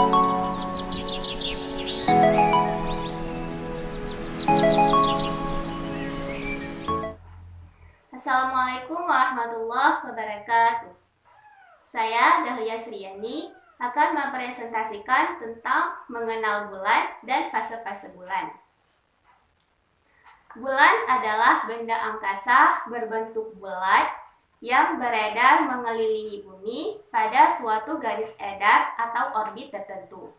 Assalamualaikum warahmatullahi wabarakatuh. Saya Dahlia Sriani akan mempresentasikan tentang mengenal bulan dan fase-fase bulan. Bulan adalah benda angkasa berbentuk bulat yang beredar mengelilingi bumi pada suatu garis edar atau orbit tertentu.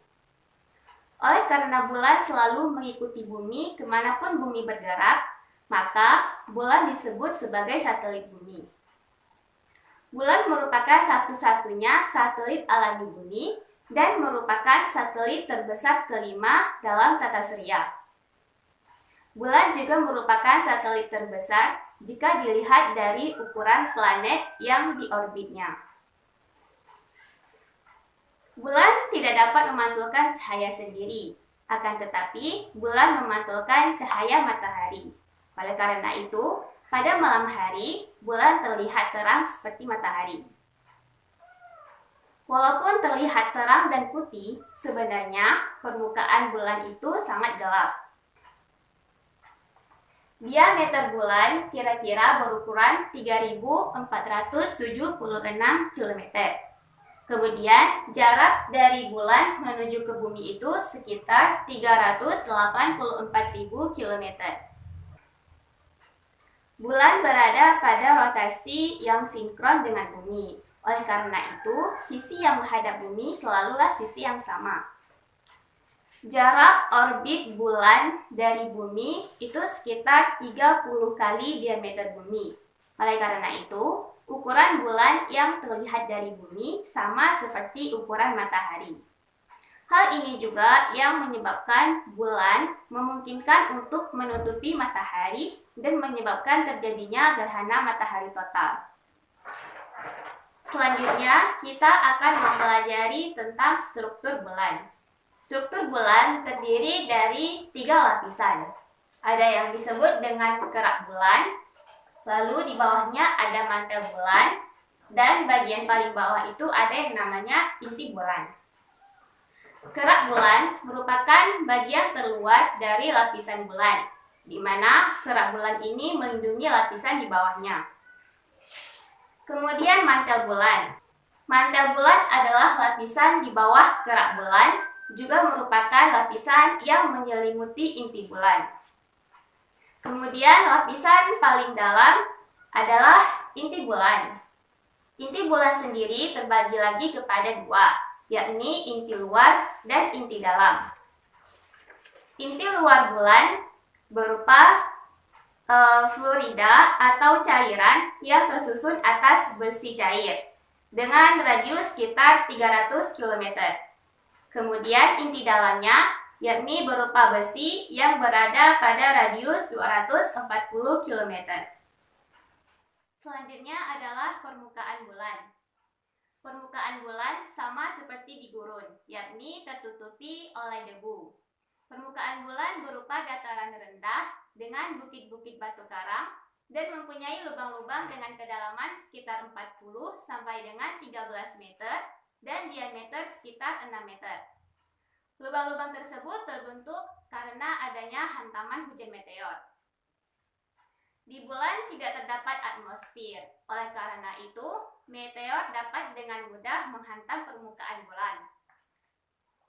Oleh karena bulan selalu mengikuti bumi kemanapun bumi bergerak, maka bulan disebut sebagai satelit bumi. Bulan merupakan satu-satunya satelit alami bumi dan merupakan satelit terbesar kelima dalam tata surya. Bulan juga merupakan satelit terbesar jika dilihat dari ukuran planet yang diorbitnya. Bulan tidak dapat memantulkan cahaya sendiri, akan tetapi bulan memantulkan cahaya matahari. Oleh karena itu, pada malam hari, bulan terlihat terang seperti matahari. Walaupun terlihat terang dan putih, sebenarnya permukaan bulan itu sangat gelap. Diameter bulan kira-kira berukuran 3.476 km. Kemudian, jarak dari bulan menuju ke bumi itu sekitar 384.000 km. Bulan berada pada rotasi yang sinkron dengan bumi. Oleh karena itu, sisi yang menghadap bumi selalulah sisi yang sama. Jarak orbit bulan dari bumi itu sekitar 30 kali diameter bumi. Oleh karena itu, ukuran bulan yang terlihat dari bumi sama seperti ukuran matahari. Hal ini juga yang menyebabkan bulan memungkinkan untuk menutupi matahari dan menyebabkan terjadinya gerhana matahari total. Selanjutnya, kita akan mempelajari tentang struktur bulan. Struktur bulan terdiri dari 3 lapisan. Ada yang disebut dengan kerak bulan, lalu di bawahnya ada mantel bulan, dan bagian paling bawah itu ada yang namanya inti bulan. Kerak bulan merupakan bagian terluar dari lapisan bulan, di mana kerak bulan ini melindungi lapisan di bawahnya. Kemudian mantel bulan. Mantel bulan adalah lapisan di bawah kerak bulan, juga merupakan lapisan yang menyelimuti inti bulan. Kemudian lapisan paling dalam adalah inti bulan. Inti bulan sendiri terbagi lagi kepada 2, yakni inti luar dan inti dalam. Inti luar bulan berupa fluida atau cairan yang tersusun atas besi cair dengan radius sekitar 300 km. Kemudian inti dalamnya yakni berupa besi yang berada pada radius 240 km. Selanjutnya adalah permukaan bulan. Permukaan bulan sama seperti di gurun, yakni tertutupi oleh debu. Permukaan bulan berupa dataran rendah dengan bukit-bukit batu karang dan mempunyai lubang-lubang dengan kedalaman sekitar 40 sampai dengan 13 meter dan diameter sekitar 6 meter. Lubang-lubang tersebut terbentuk karena adanya hantaman hujan meteor. Di bulan tidak terdapat atmosfer. Oleh karena itu, meteor dapat dengan mudah menghantam permukaan bulan.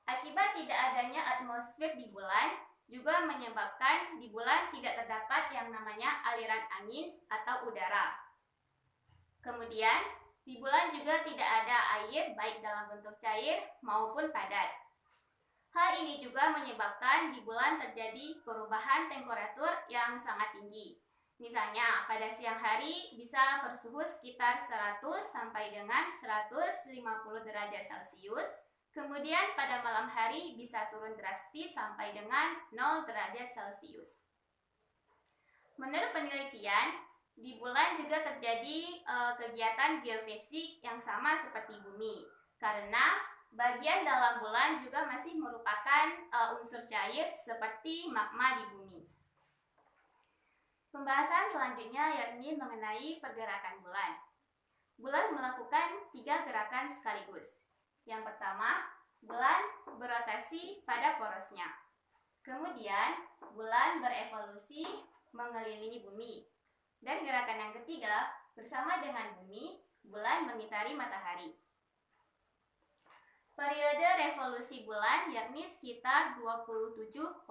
Akibat tidak adanya atmosfer di bulan, juga menyebabkan di bulan tidak terdapat yang namanya aliran angin atau udara. Kemudian, di bulan juga tidak ada air baik dalam bentuk cair maupun padat. Hal ini juga menyebabkan di bulan terjadi perubahan temperatur yang sangat tinggi. Misalnya, pada siang hari bisa bersuhu sekitar 100 sampai dengan 150 derajat Celcius. Kemudian pada malam hari bisa turun drastis sampai dengan 0 derajat Celcius. Menurut penelitian, di bulan juga terjadi kegiatan geofisik yang sama seperti bumi. Karena bagian dalam bulan juga masih merupakan unsur cair seperti magma di bumi. Pembahasan selanjutnya yakni mengenai pergerakan bulan. Bulan melakukan 3 gerakan sekaligus. Yang pertama, bulan berotasi pada porosnya. Kemudian, bulan berevolusi mengelilingi bumi. Dan gerakan yang ketiga, bersama dengan bumi, bulan mengitari matahari. Periode revolusi bulan yakni sekitar 27,3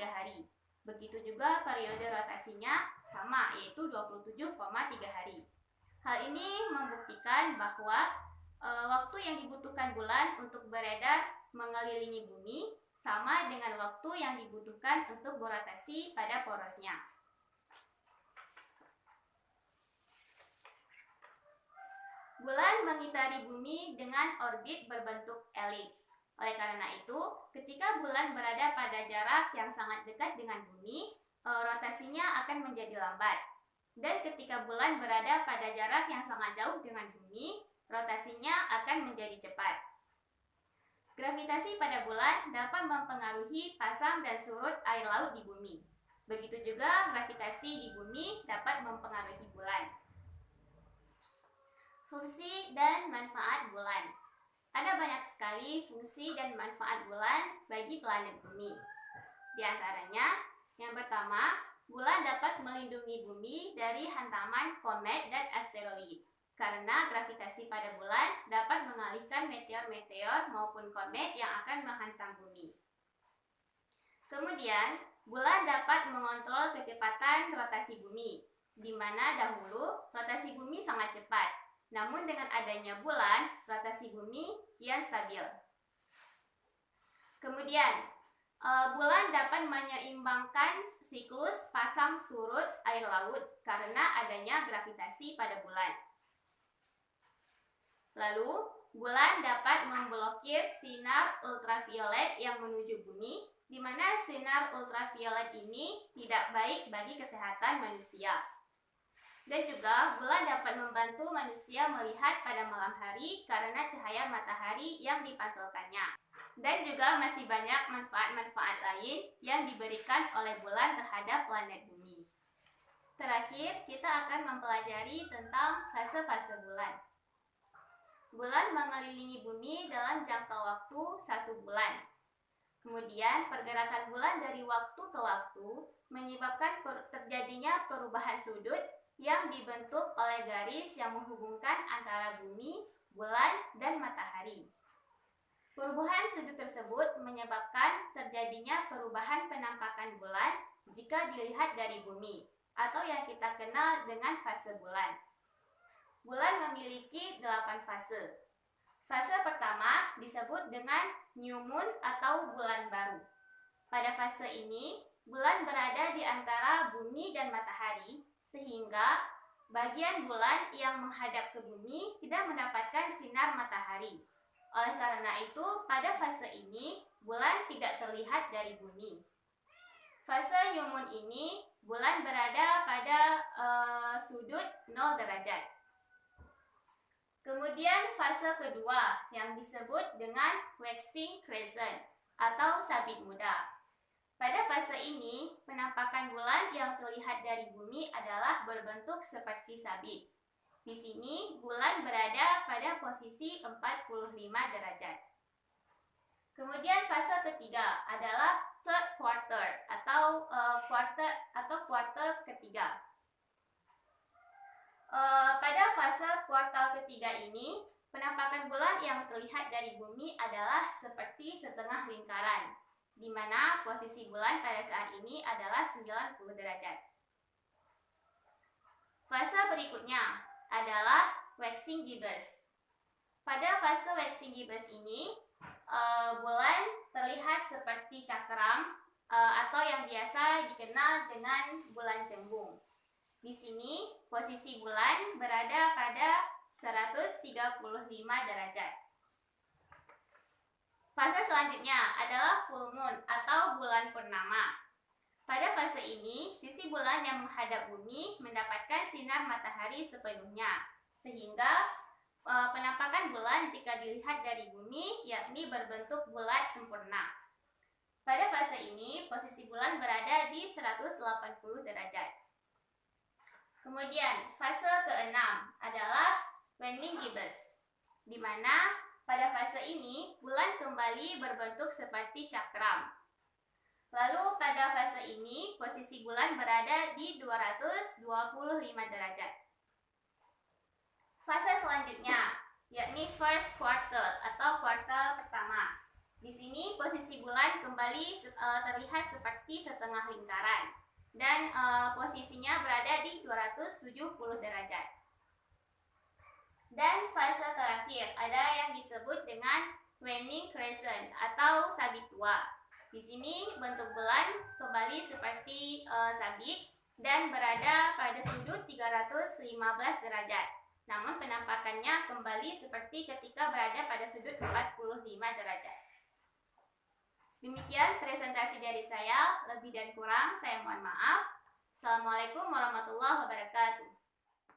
hari. Begitu juga periode rotasinya sama, yaitu 27,3 hari. Hal ini membuktikan bahwa waktu yang dibutuhkan bulan untuk beredar mengelilingi bumi sama dengan waktu yang dibutuhkan untuk berotasi pada porosnya. Bulan mengitari bumi dengan orbit berbentuk elips. Oleh karena itu, ketika bulan berada pada jarak yang sangat dekat dengan bumi, rotasinya akan menjadi lambat. Dan ketika bulan berada pada jarak yang sangat jauh dengan bumi, rotasinya akan menjadi cepat. Gravitasi pada bulan dapat mempengaruhi pasang dan surut air laut di bumi. Begitu juga gravitasi di bumi dapat mempengaruhi bulan. Fungsi dan manfaat bulan. Ada banyak sekali fungsi dan manfaat bulan bagi planet bumi. Di antaranya, yang pertama, bulan dapat melindungi bumi dari hantaman komet dan asteroid. Karena gravitasi pada bulan dapat mengalihkan meteor-meteor maupun komet yang akan menghantam bumi. Kemudian, bulan dapat mengontrol kecepatan rotasi bumi, di mana dahulu rotasi bumi sangat cepat. Namun dengan adanya bulan, rotasi bumi kian stabil. Kemudian, bulan dapat menyeimbangkan siklus pasang surut air laut karena adanya gravitasi pada bulan. Lalu, bulan dapat memblokir sinar ultraviolet yang menuju bumi, di mana sinar ultraviolet ini tidak baik bagi kesehatan manusia. Dan juga, bulan dapat membantu manusia melihat pada malam hari karena cahaya matahari yang dipantulkannya. Dan juga masih banyak manfaat-manfaat lain yang diberikan oleh bulan terhadap planet bumi. Terakhir, kita akan mempelajari tentang fase-fase bulan. Bulan mengelilingi bumi dalam jangka waktu 1 bulan. Kemudian, pergerakan bulan dari waktu ke waktu menyebabkan terjadinya perubahan sudut yang dibentuk oleh garis yang menghubungkan antara bumi, bulan, dan matahari. Perubahan sudut tersebut menyebabkan terjadinya perubahan penampakan bulan jika dilihat dari bumi, atau yang kita kenal dengan fase bulan. Bulan memiliki 8 fase. Fase pertama disebut dengan new moon atau bulan baru. Pada fase ini, bulan berada di antara bumi dan matahari, sehingga bagian bulan yang menghadap ke bumi tidak mendapatkan sinar matahari. Oleh karena itu, pada fase ini, bulan tidak terlihat dari bumi. Fase new moon ini, bulan berada pada sudut 0 derajat. Kemudian fase kedua yang disebut dengan waxing crescent atau sabit muda. Pada fase ini, penampakan bulan yang terlihat dari bumi adalah berbentuk seperti sabit. Di sini, bulan berada pada posisi 45 derajat. Kemudian fase ketiga adalah third quarter atau kuartal ketiga. Pada fase kuartal ketiga ini, penampakan bulan yang terlihat dari bumi adalah seperti setengah lingkaran, di mana posisi bulan pada saat ini adalah 90 derajat. Fase berikutnya adalah waxing gibbous. Pada fase waxing gibbous ini, bulan terlihat seperti cakram atau yang biasa dikenal dengan bulan cembung. Di sini, posisi bulan berada pada 135 derajat. Fase selanjutnya adalah full moon atau bulan purnama. Pada fase ini, sisi bulan yang menghadap bumi mendapatkan sinar matahari sepenuhnya, sehingga penampakan bulan jika dilihat dari bumi yakni berbentuk bulat sempurna. Pada fase ini, posisi bulan berada di 180 derajat. Kemudian, fase ke-6 adalah waning gibbous, di mana Pada fase ini, bulan kembali berbentuk seperti cakram. Lalu pada fase ini, posisi bulan berada di 225 derajat. Fase selanjutnya, yakni first quarter atau kuartal pertama. Di sini posisi bulan kembali terlihat seperti setengah lingkaran dan posisinya berada di 270 derajat. Dan fase terakhir ada yang disebut dengan waning crescent atau sabit tua. Di sini bentuk bulan kembali seperti sabit dan berada pada sudut 315 derajat. Namun penampakannya kembali seperti ketika berada pada sudut 45 derajat. Demikian presentasi dari saya, lebih dan kurang saya mohon maaf. Assalamualaikum warahmatullahi wabarakatuh.